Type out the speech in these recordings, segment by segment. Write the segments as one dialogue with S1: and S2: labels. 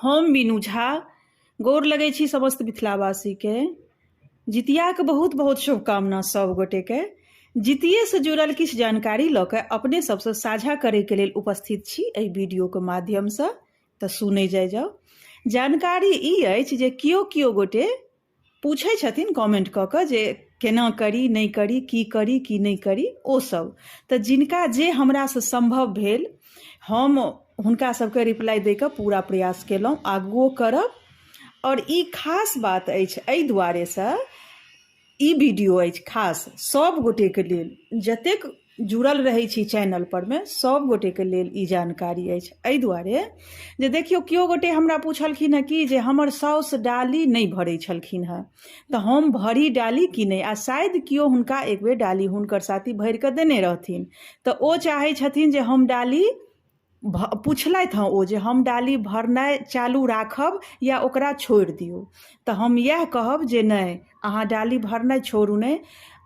S1: हम बीनू झा गोर लगै छी समस्त मिथिलावासीके। जितियाके बहुत बहुत शुभकामना सब गोटेके। जितियेसँ जुड़ल किछु जानकारी लऽ कऽ अपने सबसँ साझा करैके लेल उपस्थित छी एहि वीडियोके माध्यमसँ। तऽ सुनै जाउ। जानकारी ई अछि जे केओ गोटे पूछै छथिन कमेंट कऽ कऽ जे केना करी नहीं करी की नहीं करी ओ सब। तऽ जिनका जे हमरासँ संभव भेल हम हुनका सबके रिप्लाई दैके पूरा प्रयास केलहुँ, आगुओ करब। और ई खास बात अछि एहि दुआरेसँ ई वीडियो अछि खास सब गोटेके लेल, जतेक जुड़ल रहै छी चैनल परमे सब गोटेके लेल ई जानकारी अछि। एहि दुआरे जे देखियौ केओ गोटे हमरा पूछलखिन हँ कि जे हमर साउस डाली नहीं भरै छलखिन हँ, तऽ हम भरी डाली कि नहीं। आ शायद केओ हुनका एक बेर डाली हुनकर साथी भरि कऽ देने रहथिन, तऽ ओ चाहै छथिन जे हम डाली पुछलथि हँ ओ जे हम डाली भरनाइ चालू राखब या ओकरा छोड़ि दियौ। तऽ हम इएह कहब जे नहि, अहाँ डाली भरनाइ छोड़ू नहि,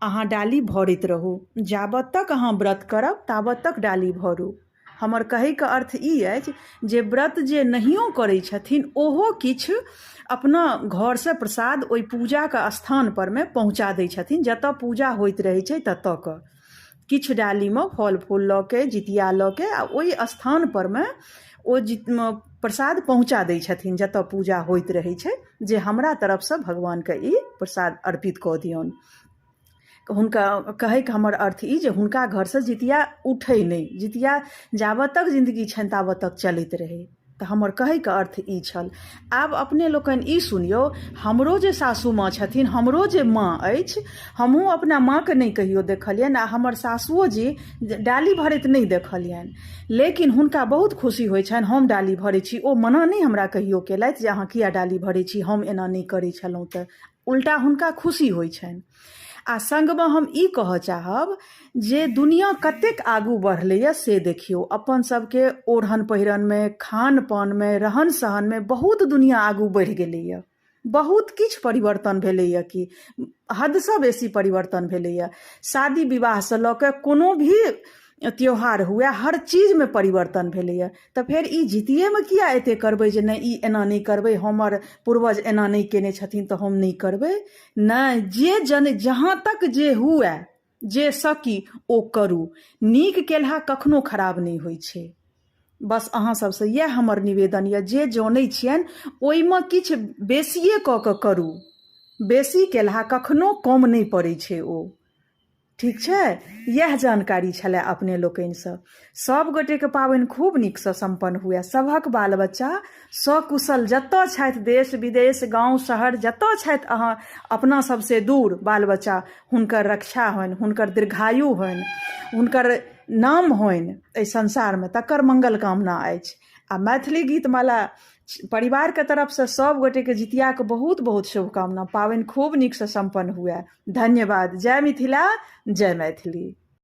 S1: अहाँ डाली भरैत रहू। जाबत तक अहाँ व्रत करब ताबत तक डाली भरू। हमर कहैके अर्थ ई अछि जे व्रत जे नहियो करै छथिन ओहो किछु अपना घरसँ प्रसाद ओहि पूजाके स्थान परमे पहुँचा दै छथिन, जतऽ पूजा होइत रहै छै ततऽ कऽ किछु डालीमे फल फूल लऽ के जितिया लऽ के आ ओहि स्थान परमे ओ प्रसाद पहुँचा दै छथिन जतऽ पूजा होइत रहै छै, जे हमरा तरफसँ भगवानके ई प्रसाद अर्पित कऽ दियौन। हुनका कहैके हमर अर्थ ई जे हुनका घरसँ जितिया उठै नहि, जितिया जाबत तक जिन्दगी छनि ताबत तक चलैत रहै। तऽ हमर कहैके अर्थ ई छल। आब अपने लोकनि ई सुनियौ, हमरो जे सासू माँ छथिन, हमरो जे माँ अछि, हमहूँ अपना माँके नहि कहियो देखलियनि आ हमर सासुओ जी डाली भरैत नहि देखलियनि, लेकिन हुनका बहुत खुशी होइ छनि हम डाली भरै छी। ओ मना नहि हमरा कहियो केलथि जे अहाँ किया डाली भरै छी, हम एना नहि करै छलहुँ। तऽ उल्टा हुनका खुशी होइ छनि। आ संगमे हम ई कहऽ चाहब जे दुनिया कतेक आगू बढ़लैए से देखियौ। अपन सबके ओढ़न पहिरनमे, खान पानमे, रहन सहनमे बहुत दुनिया आगू बढ़ि गेलैए। बहुत किछु परिवर्तन भेलैए कि हदसँ बेसी परिवर्तन भेलैए। शादी विवाहसँ लऽ कऽ कोनो भी त्योहार हुए हर चीजमे परिवर्तन भेलैए। तऽ फेर ई जितियेमे किया एतेक करबै जे नहि ई एना नहि करबै, हमर पूर्वज एना नहीं केने छथिन तऽ हम नहीं करबै। नहि, जे जहाँ तक जे हुए, जे सकी ओ करू। नीक केलहा कखनो खराब नहीं होइ छै। बस अहाँ सबसँ इएह हमर निवेदन यऽ, जे जानै छियनि ओहिमे किछु बेसिए कऽ कऽ करू। बेसी केलहा कखनो कम नहीं पड़ै छै ओ, ठीक छै। इएह जानकारी छलै अपने लोकनिसँ। सब गोटेके पाबनि खूब नीकसँ सम्पन्न हुए, सभक बाल बच्चा सकुशल जतऽ छथि, देश विदेश गाँव शहर जतऽ छथि अहाँ अपना सबसँ दूर, बाल बच्चा हुनकर रक्षा होनि, हुनकर दीर्घायु होनि, हुनकर नाम होनि एहि संसारमे, तकर मंगल कामना अछि। आ मैथिली गीतमाला परिवारके तरफसँ सब गोटेके जितियाके बहुत बहुत शुभकामना। पाबनि खूब नीकसँ सम्पन्न हुए। धन्यवाद। जय मिथिला, जय मैथिली।